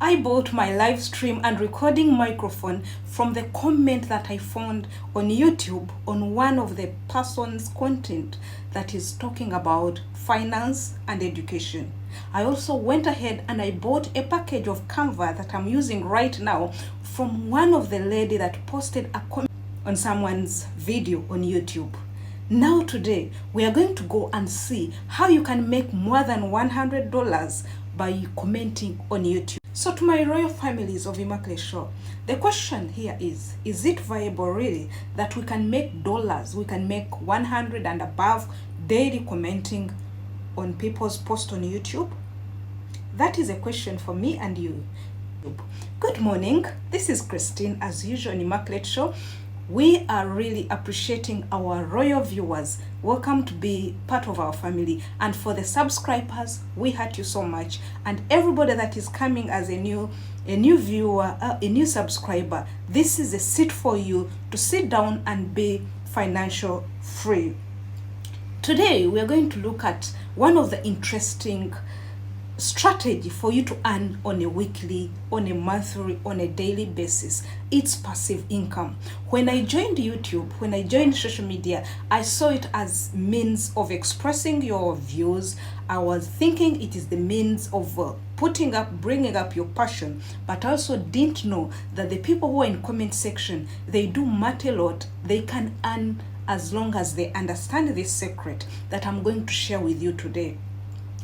I bought my live stream and recording microphone from the comment that I found on YouTube on one of the person's content that is talking about finance and education. I also went ahead and I bought a package of Canva that I'm using right now from one of the lady that posted a comment on someone's video on YouTube. Now today, we are going to go and see how you can make more than $100 by commenting on YouTube. So to my royal families of Immaculate Show, the question here is it viable really that we can make dollars, we can make 100 and above daily commenting on people's posts on YouTube? That is a question for me and you. Good morning, this is Christine as usual on Immaculate Show. We are really appreciating our royal viewers. Welcome to be part of our family. And for the subscribers, we heart you so much. And everybody that is coming as a new viewer, a new subscriber, this is a seat for you to sit down and be financial free. Today, we are going to look at one of the interesting strategy for you to earn on a weekly, on a monthly, on a daily basis. It's passive income. When I joined YouTube, when I joined social media, I saw it as means of expressing your views. I was thinking it is the means of bringing up your passion, but I also didn't know that the people who are in comment section, they do matter a lot. They can earn as long as they understand this secret that I'm going to share with you today.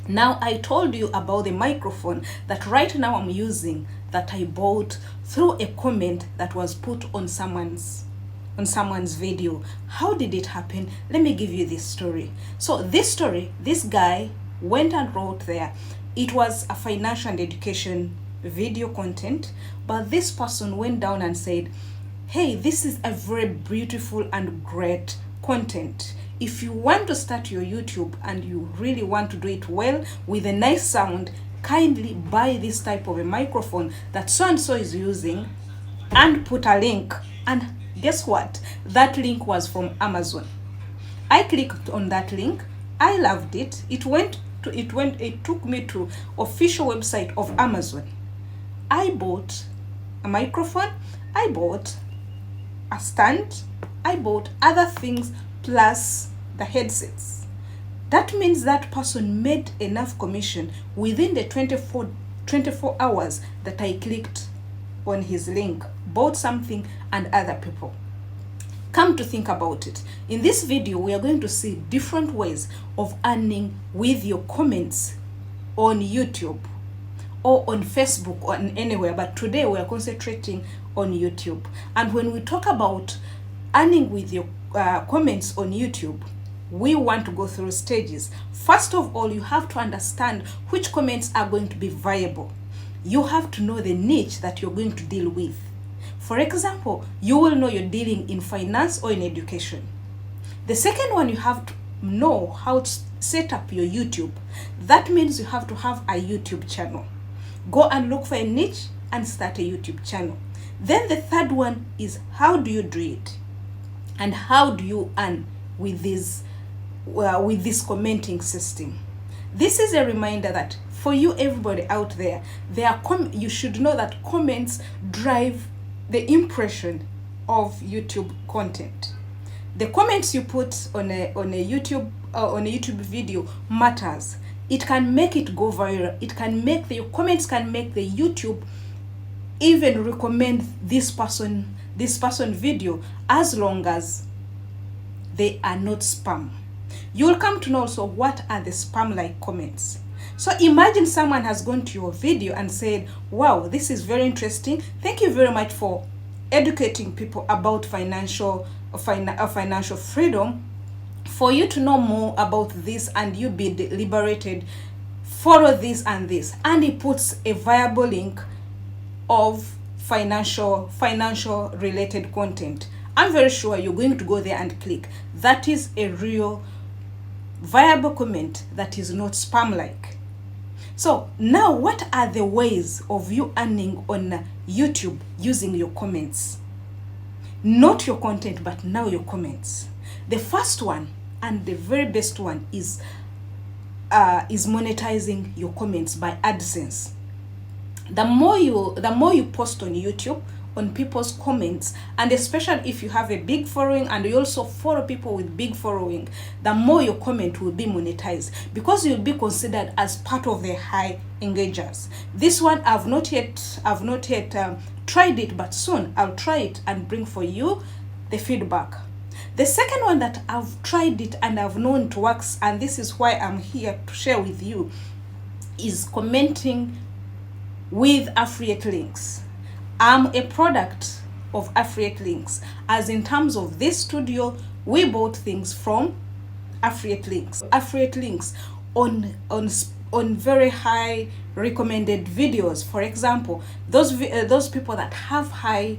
Now, I told you about the microphone that right now I'm using that I bought through a comment that was put on someone's video. How did it happen? Let me give you this story. So this story, this guy went and wrote there. It was a financial and education video content, but this person went down and said, hey, this is a very beautiful and great content. If you want to start your YouTube and you really want to do it well with a nice sound, kindly buy this type of a microphone that so and so is using, and put a link. And guess what? That link was from Amazon. I clicked on that link. I loved it. It took me to official website of Amazon. I bought a microphone. I bought a stand. I bought other things plus the headsets. That means that person made enough commission within the 24 hours that I clicked on his link, bought something, and other people. Come to think about it, in this video we are going to see different ways of earning with your comments on YouTube or on Facebook or anywhere, but today we are concentrating on YouTube. And when we talk about earning with your comments on YouTube, we want to go through stages. First of all, you have to understand which comments are going to be viable. You have to know the niche that you're going to deal with. For example, you will know you're dealing in finance or in education. The second one, you have to know how to set up your YouTube. That means you have to have a YouTube channel. Go and look for a niche and start a YouTube channel. Then the third one is, how do you do it? And how do you earn with this commenting system? This is a reminder that for you, everybody out there, you should know that comments drive the impression of YouTube content. The comments you put on a YouTube video matters. It can make it go viral. Your comments can make the YouTube even recommend this person video, as long as they are not spam. You will come to know also what are the spam like comments. So imagine someone has gone to your video and said, wow, this is very interesting, thank you very much for educating people about financial freedom. For you to know more about this and you be liberated, follow this and this. And he puts a viable link of financial related content. I'm very sure you're going to go there and click. That is a real viable comment that is not spam like. So now, what are the ways of you earning on YouTube using your comments? Not your content, but now your comments. The first one and the very best one is monetizing your comments by AdSense. the more you post on YouTube, on people's comments, and especially if you have a big following and you also follow people with big following, the more your comment will be monetized, because you'll be considered as part of the high engagers. This one I've not yet tried it, but soon I'll try it and bring for you the feedback. The second one that I've tried it and I've known it works, and this is why I'm here to share with you, is commenting with affiliate links. I'm a product of affiliate links, as in terms of this studio, we bought things from affiliate links. Affiliate links on very high recommended videos. For example, those people that have high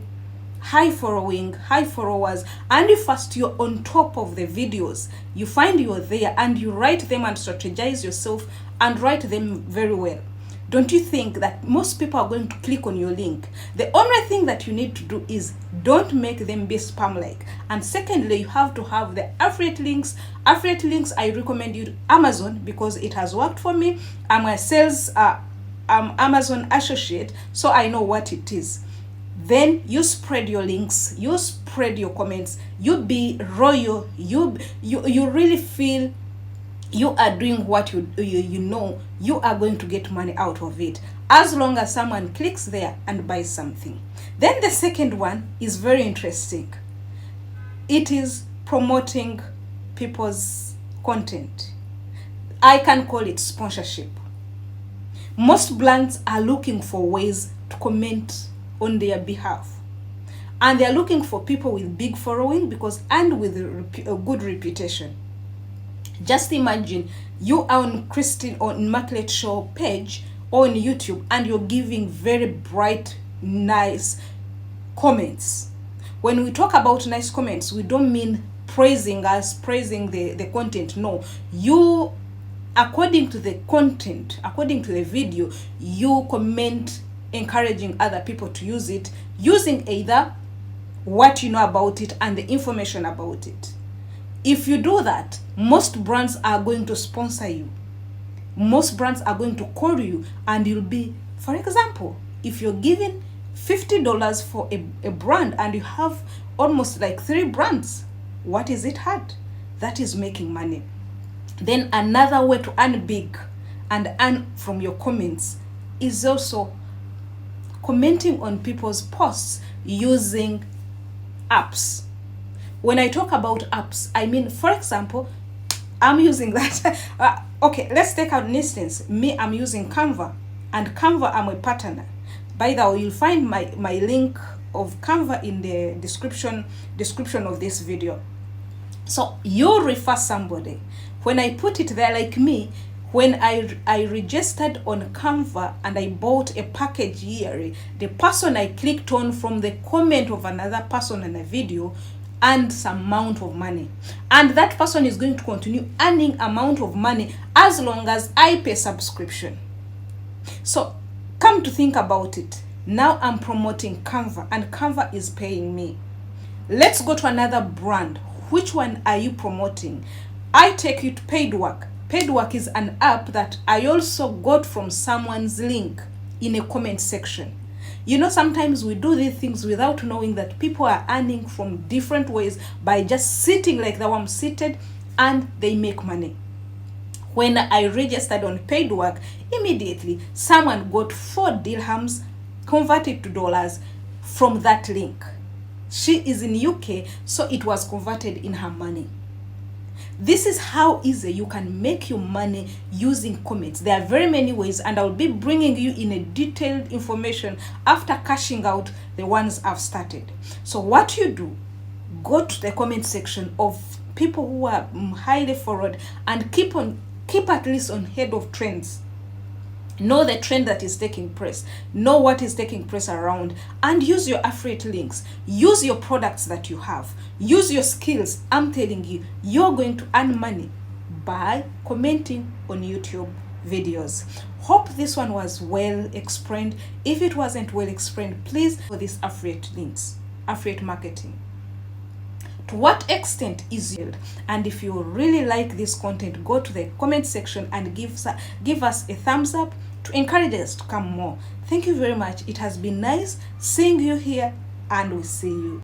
following, high followers, and if first you're on top of the videos, you find you're there and you write them and strategize yourself and write them very well. Don't you think that most people are going to click on your link? The only thing that you need to do is don't make them be spam-like. And secondly, you have to have the affiliate links. Affiliate links, I recommend you Amazon because it has worked for me. I'm a sales Amazon associate, so I know what it is. Then you spread your links, you spread your comments, you be royal, you really feel you are doing what you know you are going to get money out of it, as long as someone clicks there and buys something. Then the second one is very interesting. It is promoting people's content. I can call it sponsorship. Most brands are looking for ways to comment on their behalf, and they're looking for people with big following and with a good reputation. Just imagine you are on Christine or Immaculate show page or on YouTube, and you're giving very bright, nice comments. When we talk about nice comments, we don't mean praising the content. No, you, according to the content, according to the video, you comment encouraging other people to use it, using either what you know about it and the information about it. If you do that, most brands are going to sponsor you. Most brands are going to call you, and you'll be, for example, if you're giving $50 for a brand and you have almost like 3 brands, what is it hard? That is making money. Then another way to earn big and earn from your comments is also commenting on people's posts using apps. When I talk about apps, I mean, for example, I'm using that. Okay, let's take an instance. Me, I'm using Canva, and Canva, I'm a partner. By the way, you'll find my link of Canva in the description of this video. So you refer somebody. When I put it there, like me, when I registered on Canva and I bought a package here, the person I clicked on from the comment of another person in a video earned some amount of money, and that person is going to continue earning amount of money as long as I pay subscription. So come to think about it, now I'm promoting Canva and Canva is paying me. Let's go to another brand. Which one are you promoting? I take you to Paidwork. Paidwork is an app that I also got from someone's link in a comment section. You know, sometimes we do these things without knowing that people are earning from different ways by just sitting like the way I'm seated, and they make money. When I registered on Paidwork, immediately someone got 4 dirhams converted to dollars from that link. She is in UK, so it was converted in her money. This is how easy you can make your money using comments. There are very many ways, and I'll be bringing you in a detailed information after cashing out the ones I've started. So what you do, go to the comment section of people who are highly followed and keep at least on head of trends. Know the trend that is taking place, know what is taking place around, and use your affiliate links. Use your products that you have, use your skills. I'm telling you, you're going to earn money by commenting on YouTube videos. Hope this one was well explained. If it wasn't well explained, please for this affiliate links, affiliate marketing. To what extent is it? And if you really like this content, go to the comment section and give us a thumbs up. to encourage us to come more. Thank you very much. It has been nice seeing you here, and we see you